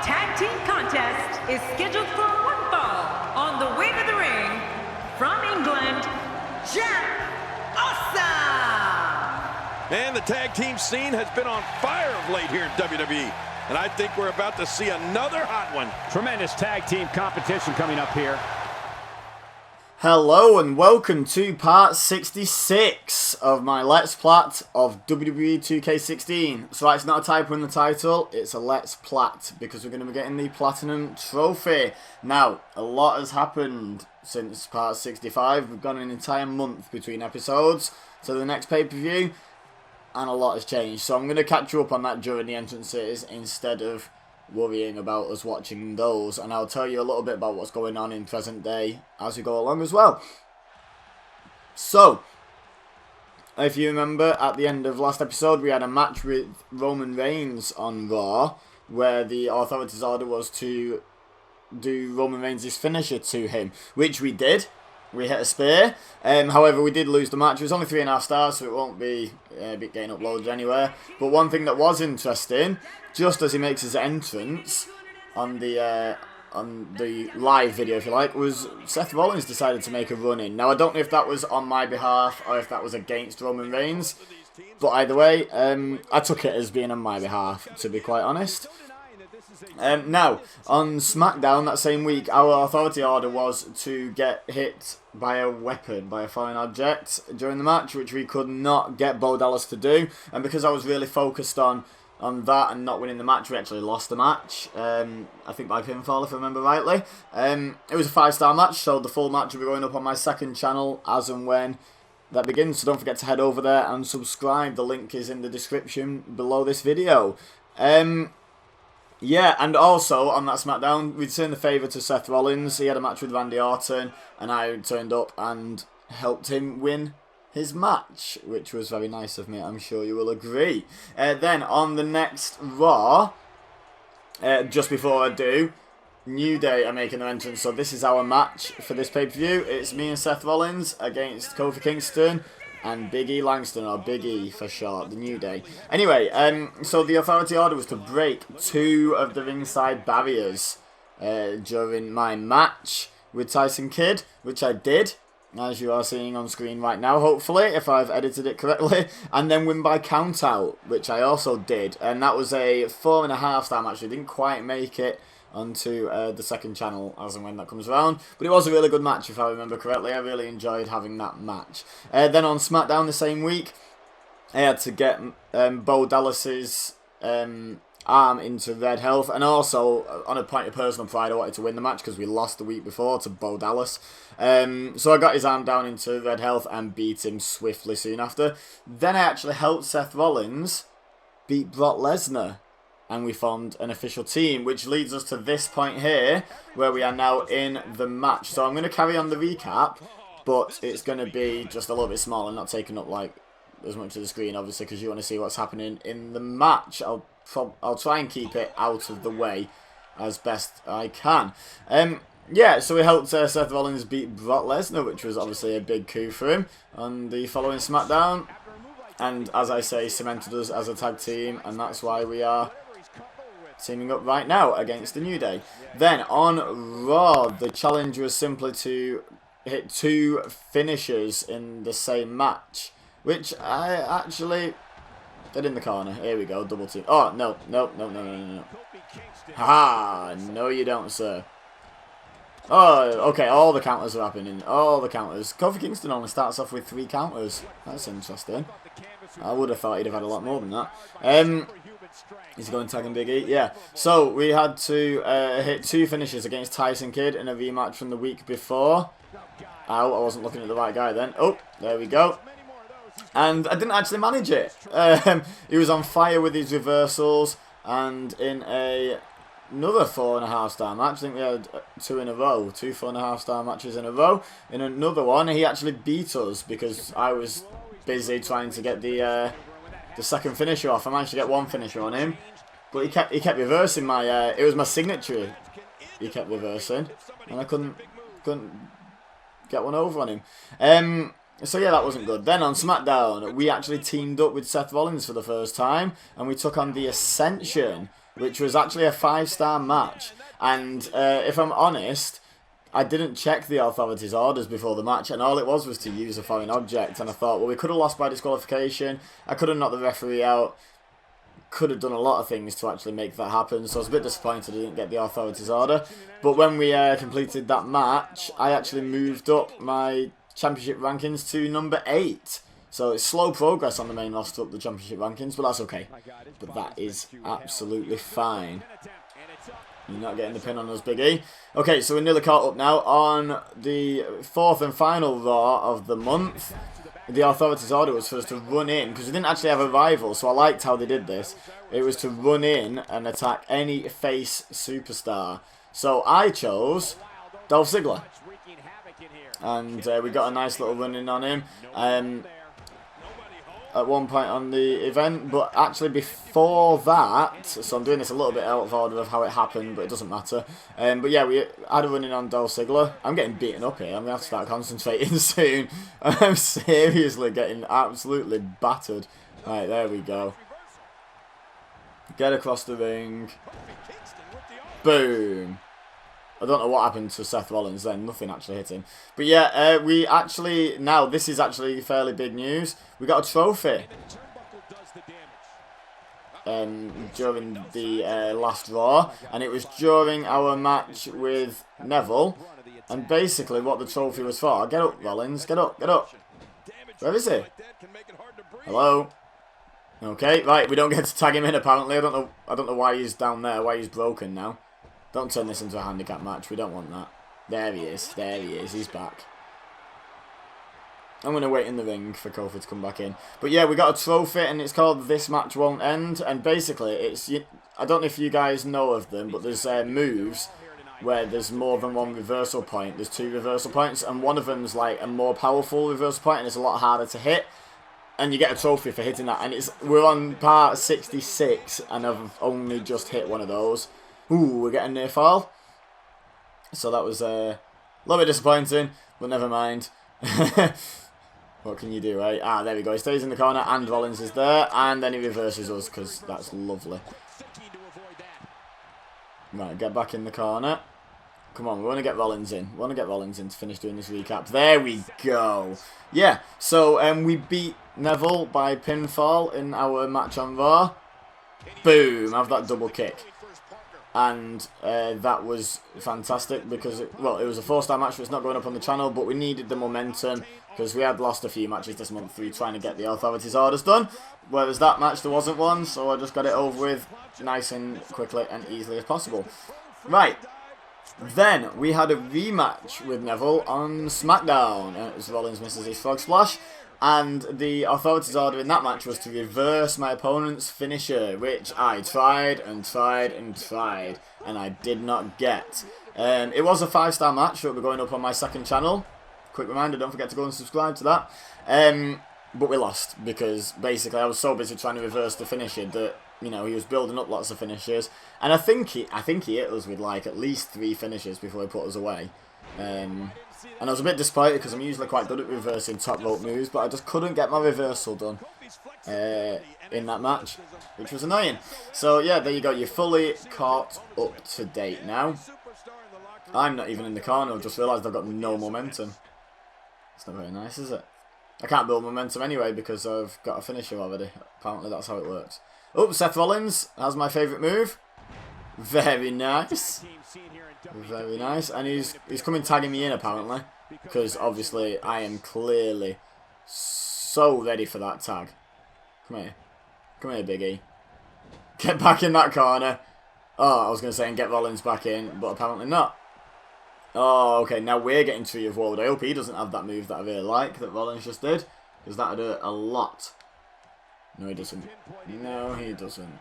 tag team contest is scheduled for one fall. On the way to the ring, from England, Jack Awesome! Man, the tag team scene has been on fire of late here in WWE. And I think we're about to see another hot one. Tremendous tag team competition coming up here. Hello and welcome to part 66 of my Let's Plat of WWE 2K16. So it's not a typo in the title, it's a Let's Plat because we're going to be getting the Platinum Trophy. Now, a lot has happened since part 65. We've gone an entire month between episodes to the next pay-per-view and a lot has changed. So I'm going to catch you up on that during the entrances instead of worrying about us watching those, and I'll tell you a little bit about what's going on in present day as we go along as well. So, if you remember, at the end of last episode we had a match with Roman Reigns on Raw, where the Authority's order was to do Roman Reigns' finisher to him, which we did. We hit a spear, however we did lose the match. It was only 3.5 stars, so it won't be getting uploaded anywhere. But one thing that was interesting, just as he makes his entrance on the live video, if you like, was Seth Rollins decided to make a run in. Now I don't know if that was on my behalf or if that was against Roman Reigns, but either way, I took it as being on my behalf, to be quite honest. Now, on SmackDown that same week, our authority order was to get hit by a weapon, by a foreign object during the match, which we could not get Bo Dallas to do. And because I was really focused on that and not winning the match, we actually lost the match. I think by pinfall, if I remember rightly. It was a 5-star match, so the full match will be going up on my second channel as and when that begins. So don't forget to head over there and subscribe. The link is in the description below this video. Yeah, and also on that SmackDown, we turned the favour to Seth Rollins. He had a match with Randy Orton, and I turned up and helped him win his match, which was very nice of me, I'm sure you will agree. Then on the next Raw, just before I do, New Day are making their entrance, so this is our match for this pay-per-view. It's me and Seth Rollins against Kofi Kingston and Big E Langston, or Big E for short, the New Day. Anyway, so the authority order was to break 2 of the ringside barriers during my match with Tyson Kidd, which I did, as you are seeing on screen right now, hopefully, if I've edited it correctly, and then win by countout, which I also did, and that was a 4.5-star match. We didn't quite make it onto the second channel as and when that comes around, but it was a really good match if I remember correctly. I really enjoyed having that match. Then on SmackDown the same week, I had to get Bo Dallas's arm into red health, and also on a point of personal pride I wanted to win the match because we lost the week before to Bo Dallas. So I got his arm down into red health and beat him swiftly soon after. Then I actually helped Seth Rollins beat Brock Lesnar, and we formed an official team, which leads us to this point here, where we are now in the match. So I'm going to carry on the recap, but it's going to be just a little bit small and not taking up like as much of the screen, obviously, because you want to see what's happening in the match. I'll try and keep it out of the way as best I can. Yeah, so we helped Seth Rollins beat Brock Lesnar, which was obviously a big coup for him on the following SmackDown. And as I say, cemented us as a tag team, and that's why we are teaming up right now against the New Day. Then on Raw, the challenge was simply to hit 2 finishers in the same match, which I actually did in the corner. Here we go, double team. Oh, no. Haha, no you don't, sir. Oh, okay, all the counters are happening. All the counters. Kofi Kingston only starts off with 3 counters. That's interesting. I would have thought he'd have had a lot more than that. He's going tagging Big E? Yeah. So, we had to hit 2 finishes against Tyson Kidd in a rematch from the week before. Ow, I wasn't looking at the right guy then. Oh, there we go. And I didn't actually manage it. He was on fire with his reversals, and in another 4.5-star match, I think we had 2 in a row, 2 4.5-star matches in a row. In another one, he actually beat us because I was busy trying to get the second finisher off. I managed to get 1 finisher on him, but he kept reversing my it was my signature. He kept reversing, and I couldn't get one over on him. So yeah, that wasn't good. Then on SmackDown, we actually teamed up with Seth Rollins for the first time, and we took on the Ascension, which was actually a 5-star match. And if I'm honest, I didn't check the authorities' orders before the match, and all it was to use a foreign object. And I thought, well, we could have lost by disqualification. I could have knocked the referee out. Could have done a lot of things to actually make that happen. So I was a bit disappointed I didn't get the authorities' order. But when we completed that match, I actually moved up my championship rankings to number 8. So it's slow progress on the main roster up the championship rankings, but that's okay. But that is absolutely fine. You're not getting the pin on us, Big E. Okay, so we're nearly caught up now on the 4th and final Raw of the month. The authorities' order was for us to run in, because we didn't actually have a rival, so I liked how they did this. It was to run in and attack any face superstar. So I chose Dolph Ziggler. And we got a nice little run in on him. At one point on the event, but actually before that, so I'm doing this a little bit out of order of how it happened, but it doesn't matter. But yeah, we had a run-in on Dolph Ziggler. I'm getting beaten up here. I'm going to have to start concentrating soon. I'm seriously getting absolutely battered. Right, there we go. Get across the ring. Boom. I don't know what happened to Seth Rollins then. Nothing actually hit him. But yeah, we actually, now this is actually fairly big news. We got a trophy. During the last Raw. And it was during our match with Neville. And basically what the trophy was for. Get up, Rollins. Get up, get up. Where is he? Hello? Okay, right, we don't get to tag him in apparently. I don't know why he's down there, why he's broken now. Don't turn this into a handicap match. We don't want that. There he is. There he is. He's back. I'm going to wait in the ring for Kofi to come back in. But yeah, we got a trophy and it's called This Match Won't End. And basically, it's... I don't know if you guys know of them, but there's moves where there's more than one reversal point. There's 2 reversal points and one of them's like a more powerful reversal point and it's a lot harder to hit. And you get a trophy for hitting that. And we're on part 66 and I've only just hit one of those. Ooh, we're getting near fall. So that was a little bit disappointing, but never mind. What can you do, right? Ah, there we go. He stays in the corner and Rollins is there. And then he reverses us because that's lovely. Right, get back in the corner. Come on, we want to get Rollins in. We want to get Rollins in to finish doing this recap. There we go. Yeah, so we beat Neville by pinfall in our match on Raw. Boom, have that double kick. And that was fantastic because, it was a 4-star match, so it's not going up on the channel, but we needed the momentum because we had lost a few matches this month through trying to get the authorities' orders done. Whereas that match, there wasn't one, so I just got it over with nice and quickly and easily as possible. Right, then we had a rematch with Neville on SmackDown as Rollins misses his frog splash. And the authorities' order in that match was to reverse my opponent's finisher, which I tried and tried and tried, and I did not get. It was a 5-star match, so it'll be going up on my 2nd channel. Quick reminder, don't forget to go and subscribe to that. But we lost, because basically I was so busy trying to reverse the finisher that, you know, he was building up lots of finishers. And I think he hit us with like at least 3 finishers before he put us away. And I was a bit disappointed because I'm usually quite good at reversing top rope moves, but I just couldn't get my reversal done in that match, which was annoying. So yeah, there you go. You're fully caught up to date now. I'm not even in the corner. I've just realised I've got no momentum. It's not very nice, is it? I can't build momentum anyway because I've got a finisher already. Apparently that's how it works. Oh, Seth Rollins has my favourite move. Very nice. Very nice. And he's coming tagging me in apparently. Because obviously I am clearly so ready for that tag. Come here. Come here, Big E. Get back in that corner. Oh, I was going to say and get Rollins back in, but apparently not. Oh, okay, now we're getting Tree of Woe. I hope he doesn't have that move that I really like, that Rollins just did. Because that would hurt a lot. No, he doesn't. No, he doesn't.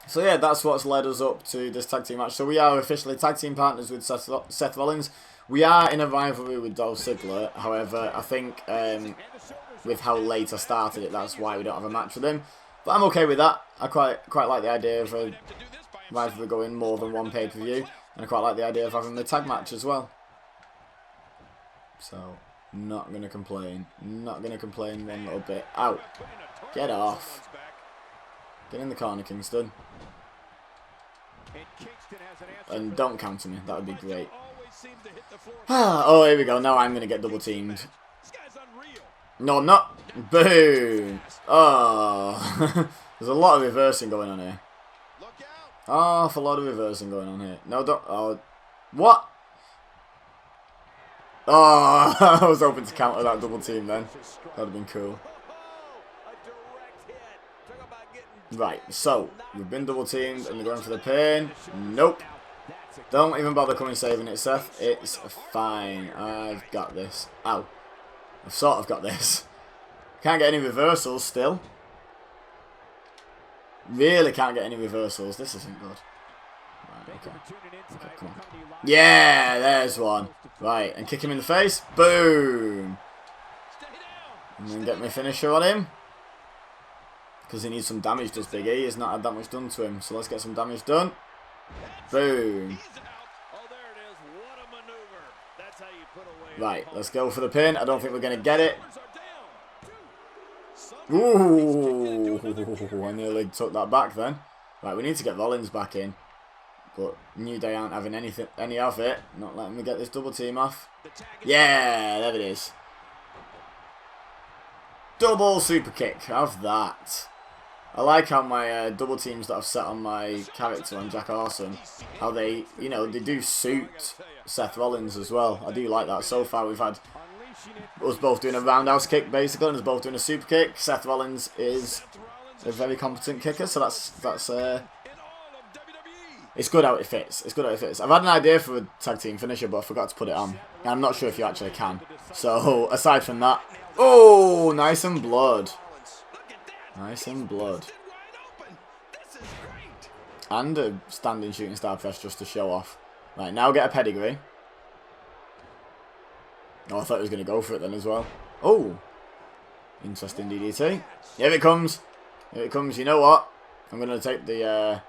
So yeah, that's what's led us up to this tag team match. So we are officially tag team partners with Seth Rollins. We are in a rivalry with Dolph Ziggler. However, I think with how late I started it, that's why we don't have a match with him. But I'm okay with that. I quite like the idea of a rivalry going more than one pay-per-view. And I quite like the idea of having the tag match as well. So, not going to complain. Not going to complain one little bit. Ow. Get off. Get in the corner, Kingston. And don't counter me. That would be great. Oh, here we go. Now I'm going to get double teamed. No, I'm not. Boom. Oh. There's a lot of reversing going on here. Half a lot of reversing going on here. No, don't. Oh. What? Oh, I was hoping to counter that double team then. That would have been cool. Right, so, we've been double teamed and they're going for the pin. Nope. Don't even bother coming saving it, Seth. It's fine. I've got this. Ow. I've sort of got this. Can't get any reversals still. Really can't get any reversals. This isn't good. Right, okay, come on. Yeah, there's one. Right, and kick him in the face. Boom. And then get my finisher on him. Because he needs some damage, does Big E. He's not had that much done to him. So let's get some damage done. Boom. Right, let's go for the pin. I don't think we're going to get it. Ooh, I nearly took that back then. Right, we need to get Rollins back in. But New Day aren't having any of it. Not letting me get this double team off. Yeah, there it is. Double super kick. Have that. I like how my double teams that I've set on my character on Jack Arson, how they, you know, they do suit Seth Rollins as well. I do like that. So far we've had us both doing a roundhouse kick basically, and us both doing a super kick. Seth Rollins is a very competent kicker, so that's it's good how it fits. It's good how it fits. I've had an idea for a tag team finisher, but I forgot to put it on. And I'm not sure if you actually can. So aside from that, oh, nice and blood. Nice and blood. And a standing shooting star press just to show off. Right, now get a pedigree. Oh, I thought he was going to go for it then as well. Oh. Interesting DDT. Here it comes. Here it comes. You know what? I'm going to take the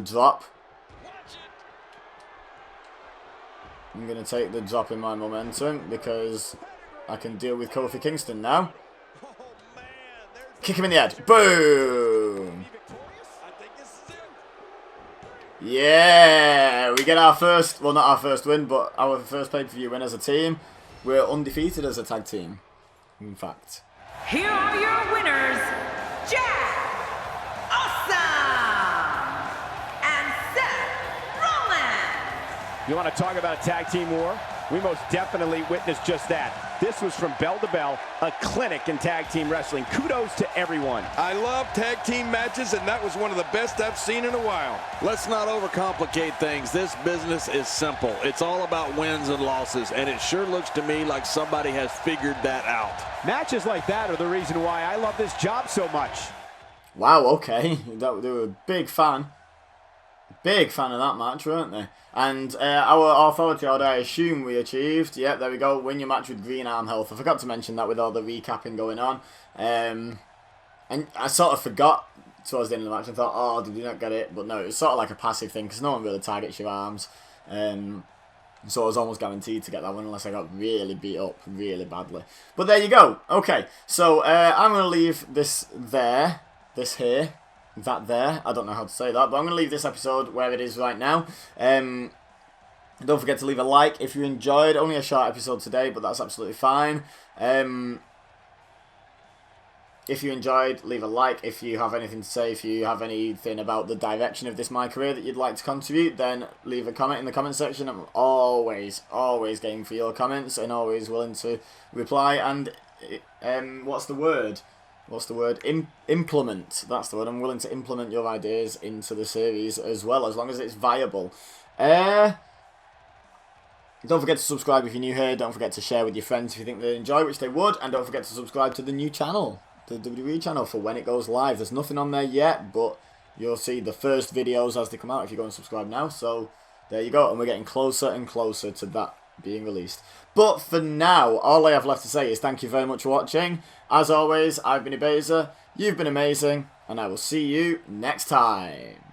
drop. I'm going to take the drop in my momentum because I can deal with Kofi Kingston now. Kick him in the head. Boom. Yeah, we get our first, well, not our first win, but our first pay-per-view win as a team. We're undefeated as a tag team, in fact. Here are your winners, Jack Awesome and Seth Rollins. You want to talk about a tag team war? We most definitely witnessed just that. This was from bell to bell, a clinic in tag team wrestling. Kudos to everyone. I love tag team matches, and that was one of the best I've seen in a while. Let's not overcomplicate things. This business is simple. It's all about wins and losses, and it sure looks to me like somebody has figured that out. Matches like that are the reason why I love this job so much. Wow, okay. They were a big fan. Big fan of that match, weren't they? And our authority order, I assume we achieved. Yep, there we go. Win your match with green arm health. I forgot to mention that with all the recapping going on. And I sort of forgot towards the end of the match. I thought, oh, did you not get it? But no, it was sort of like a passive thing because no one really targets your arms. So I was almost guaranteed to get that one unless I got really beat up really badly. But there you go. Okay, so I'm going to leave this there. This here. That there. I don't know how to say that, but I'm going to leave this episode where it is right now. Don't forget to leave a like if you enjoyed. Only a short episode today, but that's absolutely fine. If you enjoyed, leave a like. If you have anything to say, if you have anything about the direction of this MyCareer that you'd like to contribute, then leave a comment in the comment section. I'm always game for your comments and always willing to reply. And what's the word? Implement. That's the word. I'm willing to implement your ideas into the series as well, as long as it's viable. Don't forget to subscribe if you're new here. Don't forget to share with your friends if you think they enjoy, which they would. And don't forget to subscribe to the new channel, the WWE channel, for when it goes live. There's nothing on there yet, but you'll see the first videos as they come out if you go and subscribe now. So there you go. And we're getting closer and closer to that being released. But for now, all I have left to say is thank you very much for watching. As always, I've been Ibeza, you've been amazing, and I will see you next time.